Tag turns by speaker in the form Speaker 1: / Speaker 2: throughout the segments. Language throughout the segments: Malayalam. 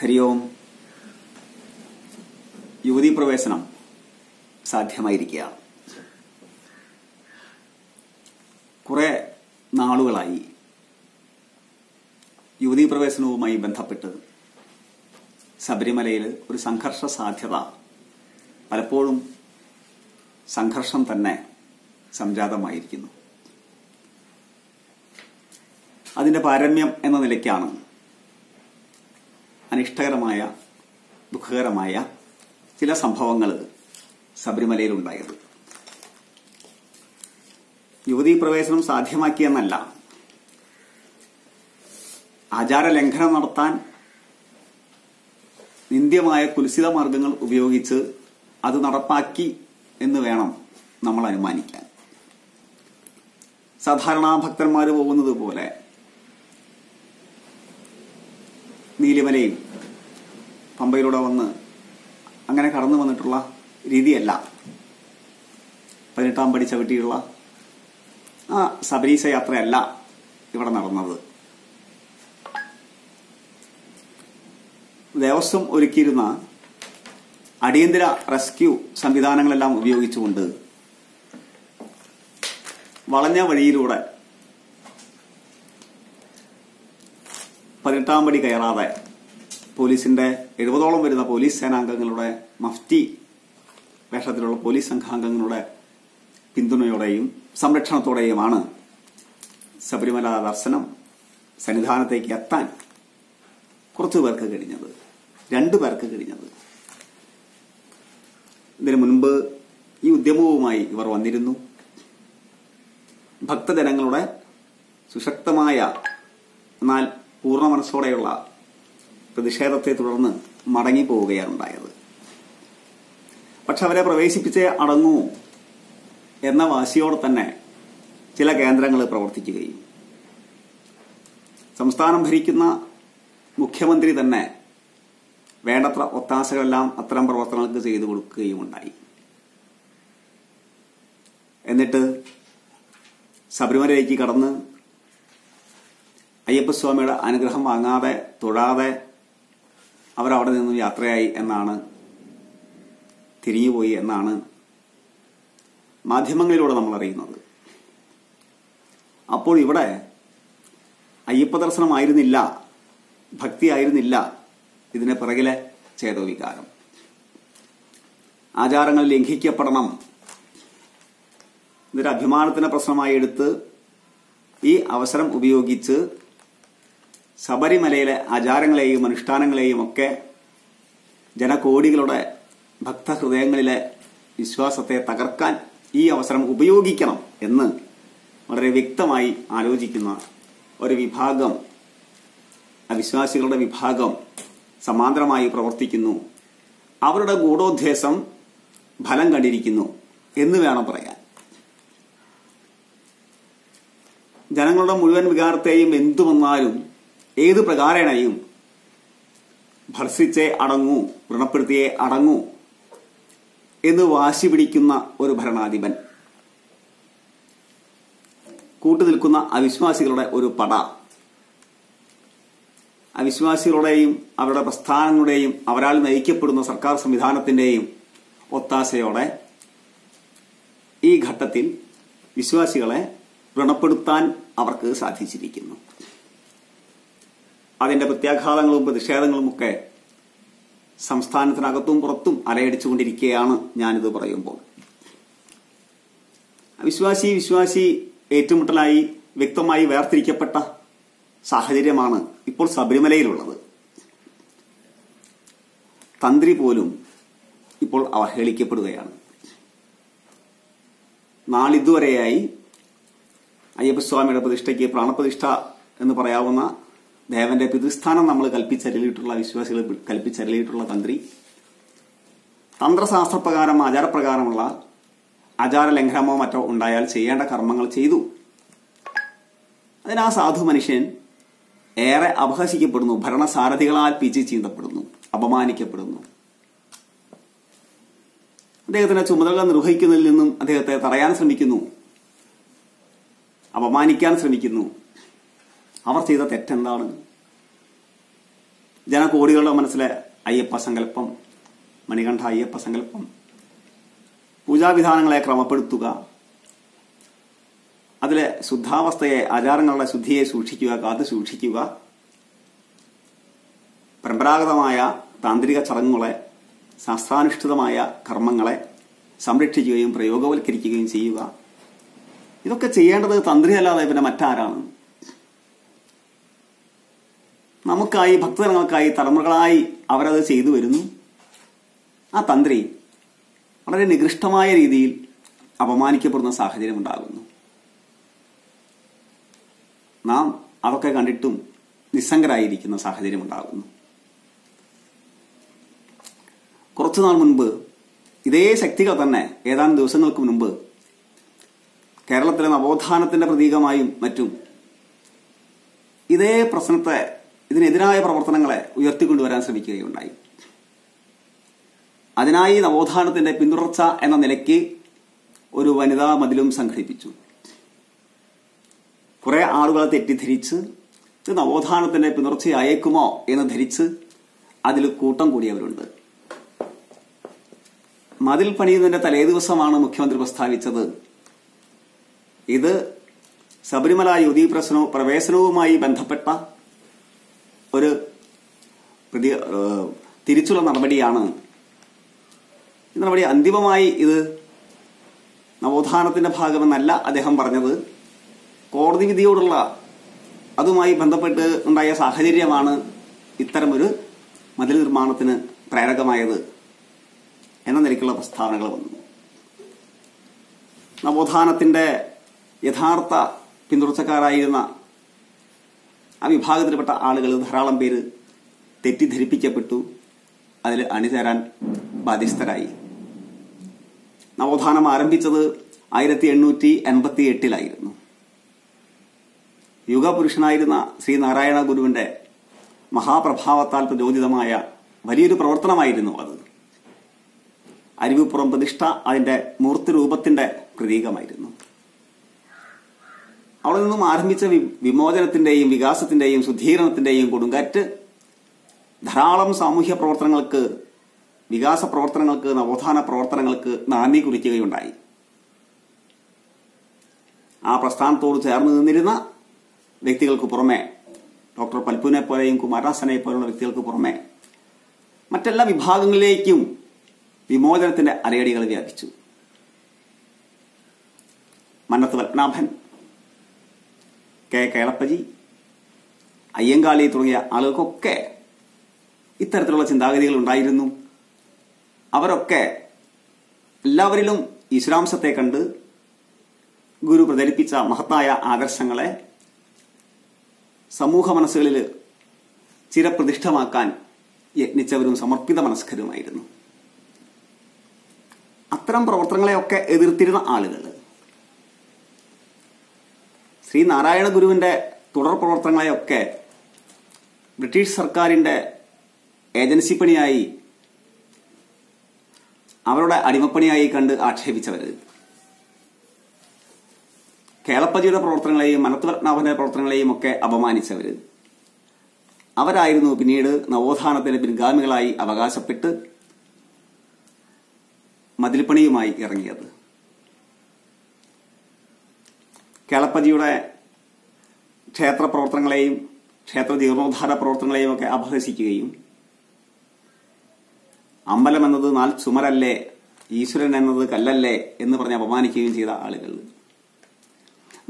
Speaker 1: ഹരി ഓം. യുവതീ പ്രവേശനം സാധ്യമായിരിക്കുകയാണ്. കുറെ നാളുകളായി യുവതീ പ്രവേശനവുമായി ബന്ധപ്പെട്ട് ശബരിമലയിൽ ഒരു സംഘർഷ സാധ്യത, പലപ്പോഴും സംഘർഷം തന്നെ സംജാതമായിരിക്കുന്നു. അതിന്റെ പാരമ്യം എന്ന നിലയ്ക്കാണ് അനിഷ്ടകരമായ, ദുഃഖകരമായ ചില സംഭവങ്ങൾ ശബരിമലയിലുണ്ടായത്. യുവതീ പ്രവേശനം സാധ്യമാക്കിയെന്നല്ല, ആചാരലംഘനം നടത്താൻ നിന്ദ്യമായ കുൽസിത മാർഗങ്ങൾ ഉപയോഗിച്ച് അത് നടപ്പാക്കി എന്ന് വേണം നമ്മൾ അനുമാനിക്കാൻ. സാധാരണ ഭക്തന്മാർ പോകുന്നത് പോലെ നീലിമലയും പമ്പയിലൂടെ വന്ന് അങ്ങനെ കടന്നു വന്നിട്ടുള്ള രീതിയല്ല 18-ാം പടി ചവിട്ടിയുള്ള ആ ശബരീശ യാത്രയല്ല ഇവിടെ നടന്നത്. ദേവസ്വം ഒരുക്കിയിരുന്ന അടിയന്തര റെസ്ക്യൂ സംവിധാനങ്ങളെല്ലാം ഉപയോഗിച്ചുകൊണ്ട് വളഞ്ഞ വഴിയിലൂടെ 18-ാം പടി കയറാതെ പോലീസിന്റെ 70ഓളം വരുന്ന പോലീസ് സേനാംഗങ്ങളുടെ, മഫ്റ്റി വേഷത്തിലുള്ള പോലീസ് സംഘാംഗങ്ങളുടെ പിന്തുണയോടെയും സംരക്ഷണത്തോടെയുമാണ് ശബരിമല ദർശനം സന്നിധാനത്തേക്ക് എത്താൻ കുറച്ചു പേർക്ക് കഴിഞ്ഞത്, 2 പേർക്ക് കഴിഞ്ഞത്. ഇതിനു മുൻപ് ഈ ഉദ്യമവുമായി ഇവർ വന്നിരുന്നു. ഭക്തജനങ്ങളുടെ സുശക്തമായ എന്നാൽ പൂർണ്ണ മനസ്സോടെയുള്ള പ്രതിഷേധത്തെ തുടർന്ന് മടങ്ങിപ്പോവുകയാണ് ഉണ്ടായത്. പക്ഷെ അവരെ പ്രവേശിപ്പിച്ചേ അടങ്ങൂ എന്ന വാശിയോടെ തന്നെ ചില കേന്ദ്രങ്ങൾ പ്രവർത്തിക്കുകയും സംസ്ഥാനം ഭരിക്കുന്ന മുഖ്യമന്ത്രി തന്നെ വേണ്ടത്ര ഒത്താശകളെല്ലാം അത്തരം പ്രവർത്തനങ്ങൾക്ക് ചെയ്തു കൊടുക്കുകയും ഉണ്ടായി. എന്നിട്ട് ശബരിമലയിലേക്ക് കടന്ന് അയ്യപ്പസ്വാമിയുടെ അനുഗ്രഹം വാങ്ങാതെ, തൊഴാതെ അവരവിടെ നിന്നും യാത്രയായി എന്നാണ്, തിരിഞ്ഞുപോയി എന്നാണ് മാധ്യമങ്ങളിലൂടെ നമ്മൾ അറിയുന്നത്. അപ്പോൾ ഇവിടെ അയ്യപ്പ ദർശനമായിരുന്നില്ല, ഭക്തിയായിരുന്നില്ല ഇതിന് പിറകിലെ ചേതോവികാരം. ആചാരങ്ങൾ ലംഘിക്കപ്പെടണം, ഇതൊരു അഭിമാനത്തിന്റെ പ്രശ്നമായി എടുത്ത് ഈ അവസരം ഉപയോഗിച്ച് ശബരിമലയിലെ ആചാരങ്ങളെയും അനുഷ്ഠാനങ്ങളെയും ഒക്കെ ജനകോടികളുടെ ഭക്തഹൃദയങ്ങളിലെ വിശ്വാസത്തെ തകർക്കാൻ ഈ അവസരം ഉപയോഗിക്കണം എന്ന് വളരെ വ്യക്തമായി ആലോചിക്കുന്ന ഒരു വിഭാഗം, അവിശ്വാസികളുടെ വിഭാഗം സമാന്തരമായി പ്രവർത്തിക്കുന്നു. അവരുടെ ഗൂഢോദ്ദേശം ഫലം കണ്ടിരിക്കുന്നു എന്ന് വേണം പറയാൻ. ജനങ്ങളുടെ മുഴുവൻ വികാരത്തെയും എന്തു വന്നാലും ഏത് പ്രകാരേണയും ഭർസിച്ചേ അടങ്ങൂ, വ്രണപ്പെടുത്തിയേ അടങ്ങൂ എന്ന് വാശി പിടിക്കുന്ന ഒരു ഭരണാധിപൻ, കൂട്ടുനിൽക്കുന്ന അവിശ്വാസികളുടെ ഒരു പട, അവിശ്വാസികളുടെയും അവരുടെ പ്രസ്ഥാനങ്ങളുടെയും അവരാൽ നയിക്കപ്പെടുന്ന സർക്കാർ സംവിധാനത്തിന്റെയും ഒത്താശയോടെ ഈ ഘട്ടത്തിൽ വിശ്വാസികളെ വ്രണപ്പെടുത്താൻ അവർക്ക് സാധിച്ചിരിക്കുന്നു. അതിന്റെ പ്രത്യാഘാതങ്ങളും പ്രതിഷേധങ്ങളുമൊക്കെ സംസ്ഥാനത്തിനകത്തും പുറത്തും അലയടിച്ചുകൊണ്ടിരിക്കുകയാണ് ഞാനിത് പറയുമ്പോൾ. വിശ്വാസി ഏറ്റുമുട്ടലായി വ്യക്തമായി വേർതിരിക്കപ്പെട്ട സാഹചര്യമാണ് ഇപ്പോൾ ശബരിമലയിലുള്ളത്. തന്ത്രി പോലും ഇപ്പോൾ അവഹേളിക്കപ്പെടുകയാണ്. നാളിതുവരെയായി അയ്യപ്പസ്വാമിയുടെ പ്രതിഷ്ഠയ്ക്ക് പ്രാണപ്രതിഷ്ഠ എന്ന് പറയാവുന്ന ദേവന്റെ പിതൃസ്ഥാനം നമ്മൾ കൽപ്പിച്ചരളിയിട്ടുള്ള, വിശ്വാസികൾ കൽപ്പിച്ചരളിയിട്ടുള്ള തന്ത്രി തന്ത്രശാസ്ത്രപ്രകാരം, ആചാരപ്രകാരമുള്ള ആചാര ലംഘനമോ മറ്റോ ഉണ്ടായാൽ ചെയ്യേണ്ട കർമ്മങ്ങൾ ചെയ്തു. അതിന് ആ സാധു മനുഷ്യൻ ഏറെ അപഹസിക്കപ്പെടുന്നു, ഭരണസാരഥികളാൽ പിച്ചി ചീന്തപ്പെടുന്നു, അപമാനിക്കപ്പെടുന്നു. അദ്ദേഹത്തിന്റെ ചുമതല നിർവഹിക്കുന്നതിൽ നിന്നും അദ്ദേഹത്തെ തടയാൻ ശ്രമിക്കുന്നു, അപമാനിക്കാൻ ശ്രമിക്കുന്നു. അവർ ചെയ്ത തെറ്റെന്താണ്? ജനകോടികളുടെ മനസ്സിലെ അയ്യപ്പ സങ്കല്പം, മണികണ്ഠ അയ്യപ്പ സങ്കല്പം, പൂജാവിധാനങ്ങളെ ക്രമപ്പെടുത്തുക, അതിലെ ശുദ്ധാവസ്ഥയെ, ആചാരങ്ങളുടെ ശുദ്ധിയെ സൂക്ഷിക്കുക, കാത്തു സൂക്ഷിക്കുക, പരമ്പരാഗതമായ താന്ത്രിക ചടങ്ങുകളെ, ശാസ്ത്രാനുഷ്ഠിതമായ കർമ്മങ്ങളെ സംരക്ഷിക്കുകയും പ്രയോഗവൽക്കരിക്കുകയും ചെയ്യുക. ഇതൊക്കെ ചെയ്യേണ്ടത് തന്ത്രിയല്ലാതെ പിന്നെ മറ്റാരാണ്? നമുക്കായി, ഭക്തജനങ്ങൾക്കായി തലമുറകളായി അവരത് ചെയ്തു വരുന്നു. ആ തന്ത്രി വളരെ നികൃഷ്ടമായ രീതിയിൽ അപമാനിക്കപ്പെടുന്ന സാഹചര്യം ഉണ്ടാകുന്നു. നാം അതൊക്കെ കണ്ടിട്ടും നിസ്സംഗരായിരിക്കുന്ന സാഹചര്യം ഉണ്ടാകുന്നു. കുറച്ചുനാൾ മുൻപ് ഇതേ ശക്തികൾ തന്നെ ഏതാനും ദിവസങ്ങൾക്ക് മുൻപ് കേരളത്തിലെ നവോത്ഥാനത്തിന്റെ പ്രതീകമായും മറ്റും ഇതേ പ്രശ്നത്തെ, ഇതിനെതിരായ പ്രവർത്തനങ്ങളെ ഉയർത്തിക്കൊണ്ടുവരാൻ ശ്രമിക്കുകയുണ്ടായി. അതിനായി നവോത്ഥാനത്തിന്റെ പിന്തുടർച്ച എന്ന നിലയ്ക്ക് ഒരു വനിതാ മതിലും സംഘടിപ്പിച്ചു. കുറെ ആളുകളെ തെറ്റിദ്ധരിച്ച് ഇത് നവോത്ഥാനത്തിന്റെ പിന്തുടർച്ചയായേക്കുമോ എന്ന് ധരിച്ച് അതിൽ കൂട്ടം കൂടിയവരുണ്ട്. മതിൽ പണിയുന്നതിന്റെ തലേദിവസമാണ് മുഖ്യമന്ത്രി പ്രസ്താവിച്ചത്, ഇത് ശബരിമല യുവതീ പ്രവേശനവുമായി ബന്ധപ്പെട്ട ഒരു തിരിച്ചുള്ള നടപടിയാണ്. ഈ നടപടി അന്തിമമായി ഇത് നവോത്ഥാനത്തിന്റെ ഭാഗമെന്നല്ല അദ്ദേഹം പറഞ്ഞത്. കോടതി വിധിയോടുള്ള അതുമായി ബന്ധപ്പെട്ട് ഉണ്ടായ സാഹചര്യമാണ് ഇത്തരമൊരു മതിൽ നിർമ്മാണത്തിന് പ്രേരകമായത് എന്ന നിലയ്ക്കുള്ള പ്രസ്താവനകൾ വന്നു. നവോത്ഥാനത്തിന്റെ യഥാർത്ഥ പിന്തുടർച്ചക്കാരായിരുന്ന ആ വിഭാഗത്തിൽപ്പെട്ട ആളുകൾ ധാരാളം പേര് തെറ്റിദ്ധരിപ്പിക്കപ്പെട്ടു, അതിൽ അണിചേരാൻ ബാധ്യസ്ഥരായി. നവോത്ഥാനം ആരംഭിച്ചത് 1888 യുഗപുരുഷനായിരുന്ന ശ്രീനാരായണ ഗുരുവിന്റെ മഹാപ്രഭാവത്താൽ പ്രചോദിതമായ വലിയൊരു പ്രവർത്തനമായിരുന്നു അത്. അരുവിപ്പുറം പ്രതിഷ്ഠ അതിന്റെ മൂർത്തിരൂപത്തിന്റെ പ്രതീകമായിരുന്നു. അവിടെ നിന്നും ആരംഭിച്ച വിമോചനത്തിന്റെയും വികാസത്തിന്റെയും ശുദ്ധീകരണത്തിന്റെയും കൊടുങ്കാറ്റ് ധാരാളം സാമൂഹ്യ പ്രവർത്തനങ്ങൾക്ക്, വികാസ പ്രവർത്തനങ്ങൾക്ക്, നവോത്ഥാന പ്രവർത്തനങ്ങൾക്ക് നാന്ദി കുറിക്കുകയുണ്ടായി. ആ പ്രസ്ഥാനത്തോട് ചേർന്ന് നിന്നിരുന്ന വ്യക്തികൾക്ക് പുറമെ, ഡോക്ടർ പൽപുവിനെ പോലെയും കുമാരനാശനെ പോലുള്ള വ്യക്തികൾക്ക് പുറമെ മറ്റെല്ലാ വിഭാഗങ്ങളിലേക്കും വിമോചനത്തിന്റെ അരയടികൾ വ്യാപിച്ചു. മന്നത്ത് പത്മനാഭൻ, കെ കേളപ്പജി, അയ്യങ്കാളി തുടങ്ങിയ ആളുകൾക്കൊക്കെ ഇത്തരത്തിലുള്ള ചിന്താഗതികൾ ഉണ്ടായിരുന്നു. അവരൊക്കെ എല്ലാവരിലും ഈശ്വരാംശത്തെ കണ്ട് ഗുരു പ്രചരിപ്പിച്ച മഹത്തായ ആദർശങ്ങളെ സമൂഹ മനസ്സുകളിൽ ചിരപ്രതിഷ്ഠമാക്കാൻ യത്നിച്ചവരും സമർപ്പിത മനസ്കരുമായിരുന്നു. അത്തരം പ്രവർത്തനങ്ങളെയൊക്കെ എതിർത്തിരുന്ന ആളുകൾ ശ്രീനാരായണ ഗുരുവിന്റെ തുടർ പ്രവർത്തനങ്ങളെയൊക്കെ ബ്രിട്ടീഷ് സർക്കാരിന്റെ ഏജൻസി പണിയായി, അവരുടെ അടിമപ്പണിയായി കണ്ട് ആക്ഷേപിച്ചവര്, കേളപ്പജിയുടെ പ്രവർത്തനങ്ങളെയും മന്നത്ത് പത്മനാഭന്റെ പ്രവർത്തനങ്ങളെയും ഒക്കെ അപമാനിച്ചവര്, അവരായിരുന്നു പിന്നീട് നവോത്ഥാനത്തിന്റെ പിൻഗാമികളായി അവകാശപ്പെട്ട് മതിൽപ്പണിയുമായി ഇറങ്ങിയത്. കേളപ്പജിയുടെ ക്ഷേത്ര പ്രവർത്തനങ്ങളെയും ക്ഷേത്ര ജീർണോദ്ധാര പ്രവർത്തനങ്ങളെയും ഒക്കെ അപഹസിക്കുകയും അമ്പലം എന്നത് 4 ചുമരല്ലേ, ഈശ്വരൻ എന്നത് കല്ലല്ലേ എന്ന് പറഞ്ഞ് അപമാനിക്കുകയും ചെയ്ത ആളുകൾ,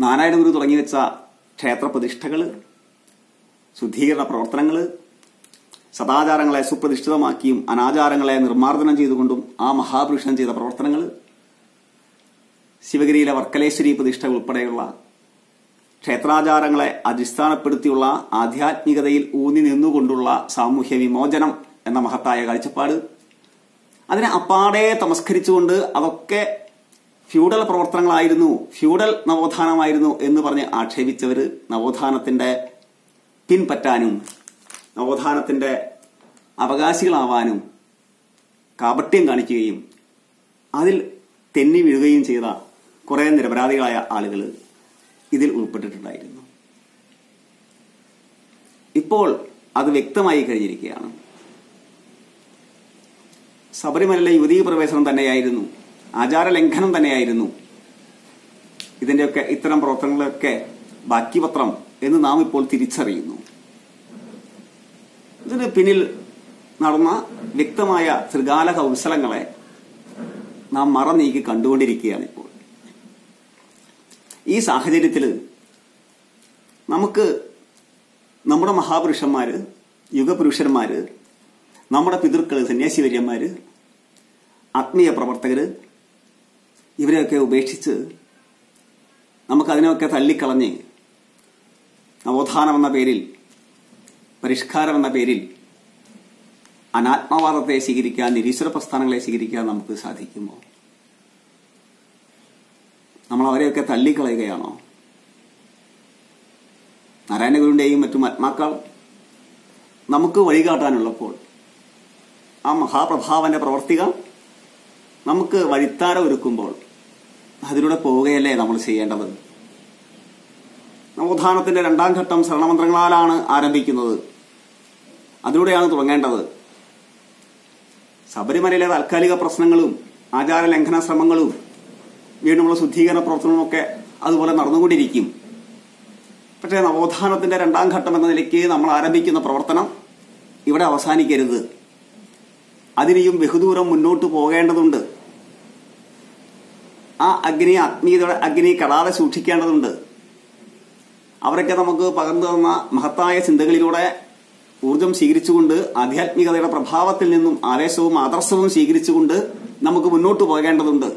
Speaker 1: നാരായണ ഗുരു തുടങ്ങിവെച്ച ക്ഷേത്ര പ്രതിഷ്ഠകൾ, ശുദ്ധീകരണ പ്രവർത്തനങ്ങൾ, സദാചാരങ്ങളെ സുപ്രതിഷ്ഠിതമാക്കിയും അനാചാരങ്ങളെ നിർമ്മാർജ്ജനം ചെയ്തുകൊണ്ടും ആ മഹാപുരുഷൻ ചെയ്ത പ്രവർത്തനങ്ങൾ, ശിവഗിരിയിലെ വർക്കലേശ്വരി പ്രതിഷ്ഠ ഉൾപ്പെടെയുള്ള ക്ഷേത്രാചാരങ്ങളെ അടിസ്ഥാനപ്പെടുത്തിയുള്ള ആധ്യാത്മികതയിൽ ഊന്നി നിന്നുകൊണ്ടുള്ള സാമൂഹ്യ വിമോചനം എന്ന മഹത്തായ കാഴ്ചപ്പാട്, അതിനെ അപ്പാടെ തമസ്കരിച്ചുകൊണ്ട് അതൊക്കെ ഫ്യൂഡൽ പ്രവർത്തനങ്ങളായിരുന്നു, ഫ്യൂഡൽ നവോത്ഥാനമായിരുന്നു എന്ന് പറഞ്ഞ് ആക്ഷേപിച്ചവര് നവോത്ഥാനത്തിന്റെ പിൻപറ്റാനും നവോത്ഥാനത്തിന്റെ അവകാശികളാവാനും കാപട്യം കാണിക്കുകയും അതിൽ തെന്നി വീഴുകയും ചെയ്ത കുറെ നിരപരാധികളായ ആളുകൾ ഇതിൽ ഉൾപ്പെട്ടിട്ടുണ്ടായിരുന്നു. ഇപ്പോൾ അത് വ്യക്തമായി കഴിഞ്ഞിരിക്കുകയാണ്. ശബരിമലയിലെ യുവതീ പ്രവേശനം തന്നെയായിരുന്നു, ആചാരലംഘനം തന്നെയായിരുന്നു ഇതിന്റെയൊക്കെ ഇത്തരം പ്രവർത്തനങ്ങളൊക്കെ ബാക്കിപത്രം എന്ന് നാം ഇപ്പോൾ തിരിച്ചറിയുന്നു. ഇതിന് പിന്നിൽ നടന്ന വ്യക്തമായ ത്രികാല കൗശലങ്ങളെ നാം മറനീക്കി കണ്ടുകൊണ്ടിരിക്കുകയാണ് ഇപ്പോൾ. ഈ സാഹചര്യത്തിൽ നമുക്ക് നമ്മുടെ മഹാപുരുഷന്മാര്, യുഗപുരുഷന്മാര്, നമ്മുടെ പിതൃക്കള്, സന്യാസിവര്യന്മാര്, ആത്മീയ പ്രവർത്തകര്, ഇവരെയൊക്കെ ഉപേക്ഷിച്ച് നമുക്കതിനെയൊക്കെ തള്ളിക്കളഞ്ഞ് നവോത്ഥാനം എന്ന പേരിൽ, പരിഷ്കാരം എന്ന പേരിൽ അനാത്മവാദത്തെ സ്വീകരിക്കാൻ, നിരീശ്വര പ്രസ്ഥാനങ്ങളെ സ്വീകരിക്കാൻ നമുക്ക് സാധിക്കുമോ? നമ്മൾ അവരെയൊക്കെ തള്ളിക്കളയുകയാണോ? നാരായണഗുരുവിന്റെയും മറ്റും ആത്മാക്കൾ നമുക്ക് വഴികാട്ടാനുള്ളപ്പോൾ ആ മഹാപ്രഭാവന്റെ പ്രവർത്തികൾ നമുക്ക് വഴിത്താര ഒരുക്കുമ്പോൾ അതിലൂടെ പോവുകയല്ലേ നമ്മൾ ചെയ്യേണ്ടത്? നവോത്ഥാനത്തിന്റെ 2ാം ഘട്ടം ശരണമന്ത്രങ്ങളാലാണ് ആരംഭിക്കുന്നത്. അതിലൂടെയാണ് തുടങ്ങേണ്ടത്. ശബരിമലയിലെ താൽക്കാലിക പ്രശ്നങ്ങളും ആചാര ലംഘന ശ്രമങ്ങളും വീണ്ടുമുള്ള ശുദ്ധീകരണ പ്രവർത്തനവും ഒക്കെ അതുപോലെ നടന്നുകൊണ്ടിരിക്കും. പക്ഷേ നവോത്ഥാനത്തിന്റെ 2ാം ഘട്ടം എന്ന നിലയ്ക്ക് നമ്മൾ ആരംഭിക്കുന്ന പ്രവർത്തനം ഇവിടെ അവസാനിക്കരുത്. അതിനെയും ബഹുദൂരം മുന്നോട്ട് പോകേണ്ടതുണ്ട്. ആ അഗ്നി, ആത്മീയതയുടെ അഗ്നി കടാതെ സൂക്ഷിക്കേണ്ടതുണ്ട്. അവരൊക്കെ നമുക്ക് പകർന്നു തന്ന മഹത്തായ ചിന്തകളിലൂടെ ഊർജം സ്വീകരിച്ചുകൊണ്ട്, ആധ്യാത്മികതയുടെ പ്രഭാവത്തിൽ നിന്നും ആവേശവും ആദർശവും സ്വീകരിച്ചുകൊണ്ട് നമുക്ക് മുന്നോട്ട് പോകേണ്ടതുണ്ട്.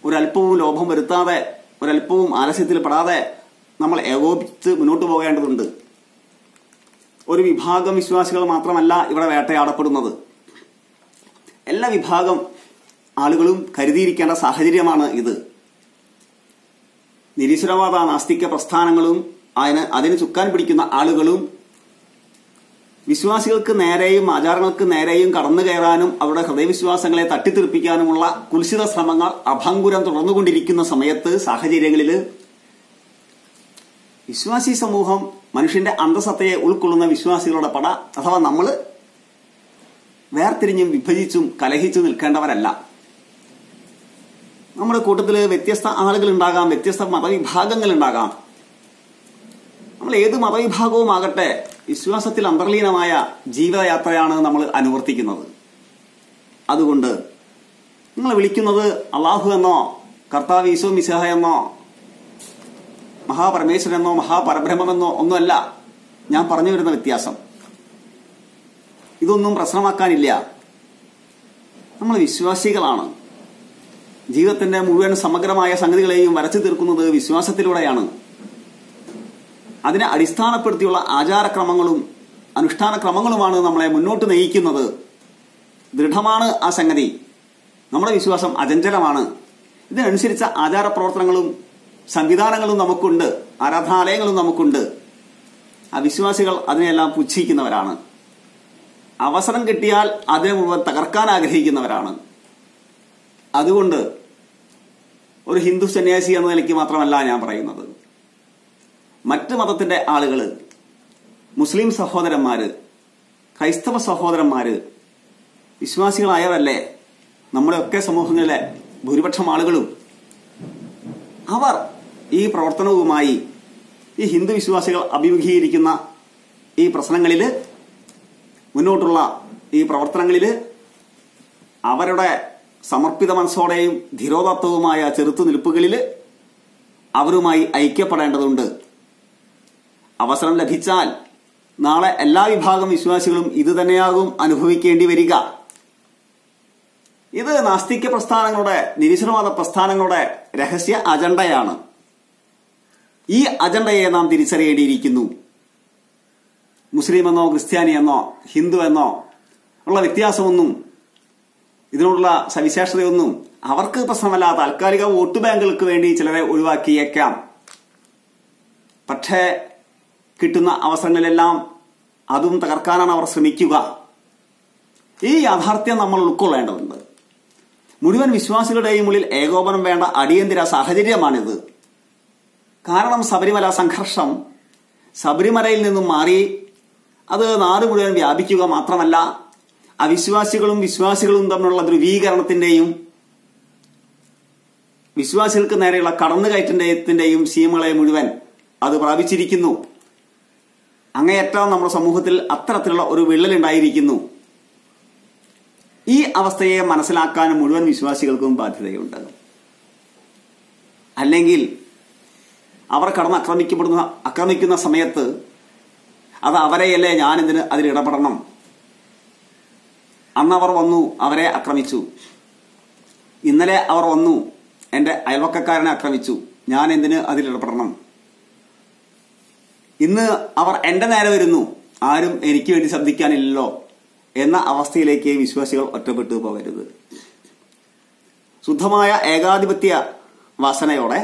Speaker 1: ഒരല്പവും ലോഭം വരുത്താതെ, ഒരല്പവും ആലസ്യത്തിൽ പെടാതെ നമ്മൾ ഏകോപിച്ച് മുന്നോട്ട് പോകേണ്ടതുണ്ട്. ഒരു വിഭാഗം വിശ്വാസികൾ മാത്രമല്ല ഇവിടെ വേട്ടയാടപ്പെടുന്നത്. എല്ലാ വിഭാഗം ആളുകളും കരുതിയിരിക്കേണ്ട സാഹചര്യമാണ് ഇത്. നിരീശ്വരവാദ നാസ്തിക പ്രസ്ഥാനങ്ങളും അതിന് ചുക്കാൻ പിടിക്കുന്ന ആളുകളും വിശ്വാസികൾക്ക് നേരെയും ആചാരങ്ങൾക്ക് നേരെയും കടന്നു കയറാനും അവരുടെ ഹൃദയവിശ്വാസങ്ങളെ തട്ടിത്തെറിപ്പിക്കാനുമുള്ള കുൽസിത ശ്രമങ്ങൾ അഭംഗുരം തുടർന്നുകൊണ്ടിരിക്കുന്ന സമയത്ത്, സാഹചര്യങ്ങളിൽ വിശ്വാസി സമൂഹം, മനുഷ്യന്റെ അന്തസത്തയെ ഉൾക്കൊള്ളുന്ന വിശ്വാസികളുടെ പട അഥവാ നമ്മൾ വേർതിരിഞ്ഞും വിഭജിച്ചും കലഹിച്ചു നിൽക്കേണ്ടവരല്ല. നമ്മുടെ കൂട്ടത്തിൽ വ്യത്യസ്ത ആളുകൾ ഉണ്ടാകാം, വ്യത്യസ്ത മതവിഭാഗങ്ങൾ ഉണ്ടാകാം. നമ്മൾ ഏത് മതവിഭാഗവും ആകട്ടെ, വിശ്വാസത്തിൽ അന്തർലീനമായ ജീവിതയാത്രയാണ് നമ്മൾ അനുവർത്തിക്കുന്നത്. അതുകൊണ്ട് നിങ്ങൾ വിളിക്കുന്നത് അള്ളാഹു എന്നോ കർത്താവ് ഈശോ മിശിഹ എന്നോ മഹാപരമേശ്വരനെന്നോ മഹാപരബ്രഹ്മമെന്നോ ഒന്നുമല്ല ഞാൻ പറഞ്ഞു വരുന്ന വ്യത്യാസം. ഇതൊന്നും പ്രശ്നമാക്കാനില്ല. നമ്മൾ വിശ്വാസികളാണ്. ജീവിതത്തിന്റെ മുഴുവൻ സമഗ്രമായ സംഗതികളെയും വരച്ചു തീർക്കുന്നത് വിശ്വാസത്തിലൂടെയാണ്. അതിനെ അടിസ്ഥാനപ്പെടുത്തിയുള്ള ആചാരക്രമങ്ങളും അനുഷ്ഠാനക്രമങ്ങളുമാണ് നമ്മളെ മുന്നോട്ട് നയിക്കുന്നത്. ദൃഢമാണ് ആ സംഗതി. നമ്മുടെ വിശ്വാസം അചഞ്ചലമാണ്. ഇതിനനുസരിച്ച ആചാരപ്രവർത്തനങ്ങളും സംവിധാനങ്ങളും നമുക്കുണ്ട്, ആരാധനാലയങ്ങളും നമുക്കുണ്ട്. ആ വിശ്വാസികൾ അതിനെല്ലാം പുച്ഛിക്കുന്നവരാണ്. അവസരം കിട്ടിയാൽ അതിനെ മുഴുവൻ തകർക്കാൻ ആഗ്രഹിക്കുന്നവരാണ്. അതുകൊണ്ട് ഒരു ഹിന്ദു സന്യാസി എന്ന നിലയ്ക്ക് മാത്രമല്ല ഞാൻ പറയുന്നത്. മറ്റ് മതത്തിന്റെ ആളുകള്, മുസ്ലിം സഹോദരന്മാര്, ക്രൈസ്തവ സഹോദരന്മാര് വിശ്വാസികളായവരല്ലേ നമ്മുടെയൊക്കെ സമൂഹങ്ങളിലെ ഭൂരിപക്ഷം ആളുകളും. അവർ ഈ പ്രവർത്തനവുമായി, ഈ ഹിന്ദു വിശ്വാസികൾ അഭിമുഖീകരിക്കുന്ന ഈ പ്രശ്നങ്ങളിൽ, മുന്നോട്ടുള്ള ഈ പ്രവർത്തനങ്ങളിൽ അവരുടെ സമർപ്പിത മനസ്സോടെയും ധീരോദാത്തവുമായ ചെറുത്തുനിൽപ്പുകളിൽ അവരുമായി ഐക്യപ്പെടേണ്ടതുണ്ട്. അവസരം ലഭിച്ചാൽ നാളെ എല്ലാ വിഭാഗം വിശ്വാസികളും ഇത് തന്നെയാകും അനുഭവിക്കേണ്ടി വരിക. ഇത് നാസ്തിക പ്രസ്ഥാനങ്ങളുടെ, നിരീശ്വരവാദ പ്രസ്ഥാനങ്ങളുടെ രഹസ്യ അജണ്ടയാണ്. ഈ അജണ്ടയെ നാം തിരിച്ചറിയേണ്ടിയിരിക്കുന്നു. മുസ്ലിം എന്നോ ക്രിസ്ത്യാനി എന്നോ ഹിന്ദു എന്നോ ഉള്ള വ്യത്യാസമൊന്നും, ഇതിനോടുള്ള സവിശേഷതയൊന്നും അവർക്ക് പ്രശ്നമല്ല. താൽക്കാലിക വോട്ട് ബാങ്കുകൾക്ക് വേണ്ടി ചിലരെ ഒഴിവാക്കിയേക്കാം. പക്ഷേ കിട്ടുന്ന അവസരങ്ങളിലെല്ലാം അതും തകർക്കാനാണ് അവർ ശ്രമിക്കുക. ഈ യാഥാർത്ഥ്യം നമ്മൾ ഉൾക്കൊള്ളേണ്ടതുണ്ട്. മുഴുവൻ വിശ്വാസികളുടെയും ഉള്ളിൽ ഏകോപനം വേണ്ട അടിയന്തര സാഹചര്യമാണിത്. കാരണം ശബരിമല സംഘർഷം ശബരിമലയിൽ നിന്നും മാറി അത് നാട് മുഴുവൻ വ്യാപിക്കുക മാത്രമല്ല, അവിശ്വാസികളും വിശ്വാസികളും തമ്മിലുള്ള ധ്രുവീകരണത്തിന്റെയും വിശ്വാസികൾക്ക് നേരെയുള്ള കടന്നുകയറ്റത്തിന്റെയും സീമകളെ മുഴുവൻ അത് പ്രാപിച്ചിരിക്കുന്നു. അങ്ങേയറ്റം നമ്മുടെ സമൂഹത്തിൽ അത്തരത്തിലുള്ള ഒരു വിള്ളലുണ്ടായിരിക്കുന്നു. ഈ അവസ്ഥയെ മനസ്സിലാക്കാൻ മുഴുവൻ വിശ്വാസികൾക്കും ബാധ്യതയുണ്ട്. അല്ലെങ്കിൽ അവർ ആക്രമിക്കുന്ന സമയത്ത് അത് അവരെയല്ലേ ഞാനെന്തിന് അതിൽ ഇടപെടണം? അന്ന് അവർ വന്നു, അവരെ ആക്രമിച്ചു. ഇന്നലെ അവർ വന്നു, എന്റെ അയൽവക്കക്കാരനെ ആക്രമിച്ചു, ഞാൻ എന്തിന് അതിൽ ഇടപെടണം? ഇന്ന് അവർ എന്റെ നേരെ വരുന്നു, ആരും എനിക്ക് വേണ്ടി ശബ്ദിക്കാനില്ലല്ലോ എന്ന അവസ്ഥയിലേക്ക് വിശ്വാസികൾ ഒറ്റപ്പെട്ടു പോകരുത്. ശുദ്ധമായ ഏകാധിപത്യ വാസനയോടെ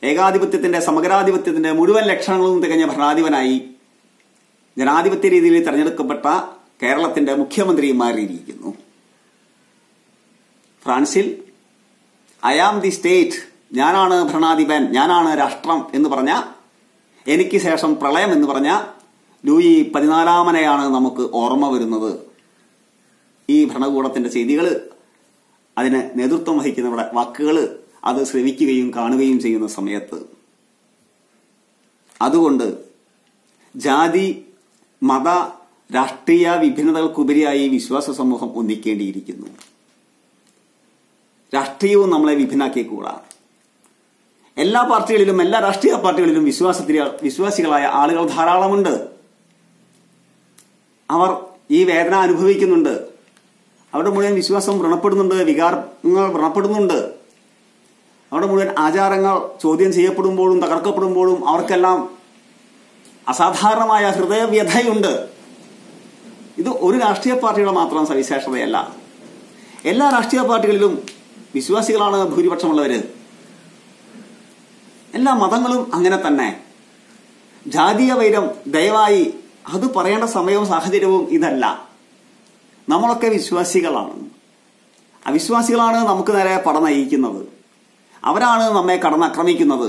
Speaker 1: ഏകാധിപത്യത്തിന്റെ സമഗ്രാധിപത്യത്തിന്റെ മുഴുവൻ ലക്ഷണങ്ങളും തികഞ്ഞ ഭരണാധിപനായി ജനാധിപത്യ രീതിയിൽ തെരഞ്ഞെടുക്കപ്പെട്ട കേരളത്തിന്റെ മുഖ്യമന്ത്രി മാറിയിരിക്കുന്നു. ഫ്രാൻസിൽ ഐ ആം ദി സ്റ്റേറ്റ്, ഞാനാണ് ഭരണാധിപൻ, ഞാനാണ് രാഷ്ട്രം എന്ന് പറഞ്ഞ, എനിക്ക് ശേഷം പ്രളയം എന്ന് പറഞ്ഞ ലൂയി 14 നമുക്ക് ഓർമ്മ വരുന്നത്. ഈ ഭരണകൂടത്തിന്റെ ചെയ്തികൾ, അതിന് നേതൃത്വം വഹിക്കുന്നവരുടെ വാക്കുകൾ അത് ശ്രവിക്കുകയും കാണുകയും ചെയ്യുന്ന സമയത്ത്, അതുകൊണ്ട് ജാതി മത രാഷ്ട്രീയ വിഭിന്നതകൾക്കുപരിയായി വിശ്വാസ സമൂഹം ഒന്നിക്കേണ്ടിയിരിക്കുന്നു. രാഷ്ട്രീയവും നമ്മളെ വിഭിന്നാക്കിക്കൂടാ. എല്ലാ പാർട്ടികളിലും, എല്ലാ രാഷ്ട്രീയ പാർട്ടികളിലും വിശ്വാസികളായ ആളുകൾ ധാരാളമുണ്ട്. അവർ ഈ വേദന അനുഭവിക്കുന്നുണ്ട്. അവരുടെ മുഴുവൻ വിശ്വാസം വ്രണപ്പെടുന്നുണ്ട്, വികാരങ്ങൾ വ്രണപ്പെടുന്നുണ്ട്. അവരുടെ മുഴുവൻ ആചാരങ്ങൾ ചോദ്യം ചെയ്യപ്പെടുമ്പോഴും തകർക്കപ്പെടുമ്പോഴും അവർക്കെല്ലാം അസാധാരണമായ ഹൃദയവ്യഥയുണ്ട്. ഇത് ഒരു രാഷ്ട്രീയ പാർട്ടിയുടെ മാത്രം സവിശേഷതയല്ല. എല്ലാ രാഷ്ട്രീയ പാർട്ടികളിലും വിശ്വാസികളാണ് ഭൂരിപക്ഷമുള്ളവര്. എല്ലാ മതങ്ങളും അങ്ങനെ തന്നെ. ജാതീയ വൈരം ദയവായി അത് പറയേണ്ട സമയവും സാഹചര്യവും ഇതല്ല. നമ്മളൊക്കെ വിശ്വാസികളാണ്. അവിശ്വാസികളാണ് നമുക്ക് നേരെ പട നയിക്കുന്നത്. അവരാണ് നമ്മെ കടന്നാക്രമിക്കുന്നത്.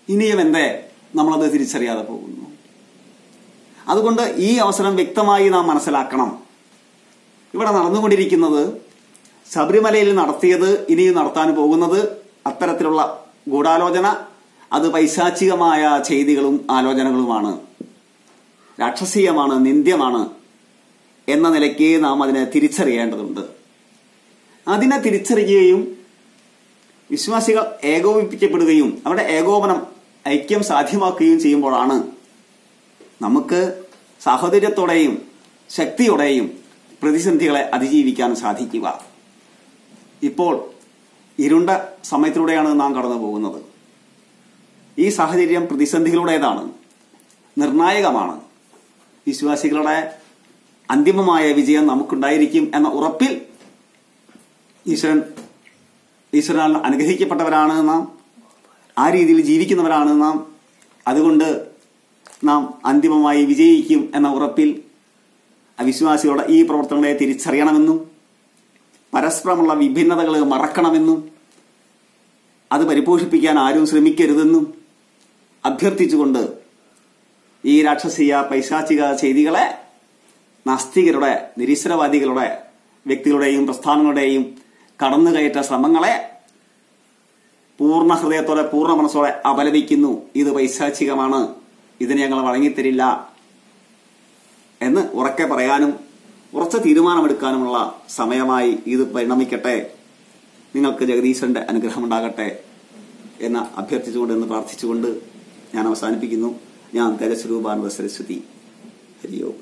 Speaker 1: ഇനിയും എന്തേ നമ്മളത് തിരിച്ചറിയാതെ പോകുന്നു? അതുകൊണ്ട് ഈ അവസരം വ്യക്തമായി നാം മനസ്സിലാക്കണം. ഇവിടെ നടന്നുകൊണ്ടിരിക്കുന്നത്, ശബരിമലയിൽ നടത്തിയത്, ഇനിയും നടത്താൻ പോകുന്നത് അത്തരത്തിലുള്ള ഗൂഢാലോചന, അത് പൈശാചികമായ ചെയ്തികളും ആലോചനകളുമാണ്, രാക്ഷസീയമാണ്, നിന്ദ്യമാണ് എന്ന നിലയ്ക്ക് നാം അതിനെ തിരിച്ചറിയേണ്ടതുണ്ട്. അതിനെ തിരിച്ചറിയുകയും വിശ്വാസികൾ ഏകോപിപ്പിക്കപ്പെടുകയും അവരുടെ ഏകോപനം ഐക്യം സാധ്യമാക്കുകയും ചെയ്യുമ്പോഴാണ് നമുക്ക് സാഹോദര്യത്തോടെയും ശക്തിയോടെയും പ്രതിസന്ധികളെ അതിജീവിക്കാൻ സാധിക്കുക. ഇപ്പോൾ ഇരുണ്ട സമയത്തിലൂടെയാണ് നാം കടന്നു പോകുന്നത്. ഈ സാഹചര്യം പ്രതിസന്ധികളുടേതാണ്, നിർണായകമാണ്. വിശ്വാസികളുടെ അന്തിമമായ വിജയം നമുക്കുണ്ടായിരിക്കും എന്ന ഉറപ്പിൽ ഈശ്വരനാൽ അനുഗ്രഹിക്കപ്പെട്ടവരാണ് നാം, ആ രീതിയിൽ ജീവിക്കുന്നവരാണ് നാം. അതുകൊണ്ട് നാം അന്തിമമായി വിജയിക്കും എന്ന ഉറപ്പിൽ അവിശ്വാസികളുടെ ഈ പ്രവർത്തനങ്ങളെ തിരിച്ചറിയണമെന്നും പരസ്പരമുള്ള വിഭിന്നതകൾ മറക്കണമെന്നും അത് പരിപോഷിപ്പിക്കാൻ ആരും ശ്രമിക്കരുതെന്നും അഭ്യർത്ഥിച്ചുകൊണ്ട് ഈ രാക്ഷസീയ പൈശാചിക ചെയ്തികളെ, നാസ്തികരുടെ, നിരീശ്വരവാദികളുടെ, വ്യക്തികളുടെയും പ്രസ്ഥാനങ്ങളുടെയും കടന്നുകയറ്റ ശ്രമങ്ങളെ പൂർണ്ണ ഹൃദയത്തോടെ പൂർണ്ണ മനസ്സോടെ അപലപിക്കുന്നു. ഇത് പൈശാചികമാണ്, ഇതിന് ഞങ്ങൾ വഴങ്ങിത്തരില്ല എന്ന് ഉറക്കെ പറയാനും ഉറച്ച തീരുമാനമെടുക്കാനുമുള്ള സമയമായി ഇത് പരിണമിക്കട്ടെ. നിങ്ങൾക്ക് ജഗദീശ്വരന്റെ അനുഗ്രഹമുണ്ടാകട്ടെ എന്ന് അഭ്യർത്ഥിച്ചുകൊണ്ട്, എന്ന് പ്രാർത്ഥിച്ചുകൊണ്ട് ഞാൻ അവസാനിപ്പിക്കുന്നു. ഞാൻ തേജസ്വരൂപാനന്ദ സരസ്വതി. ഹരിയോം.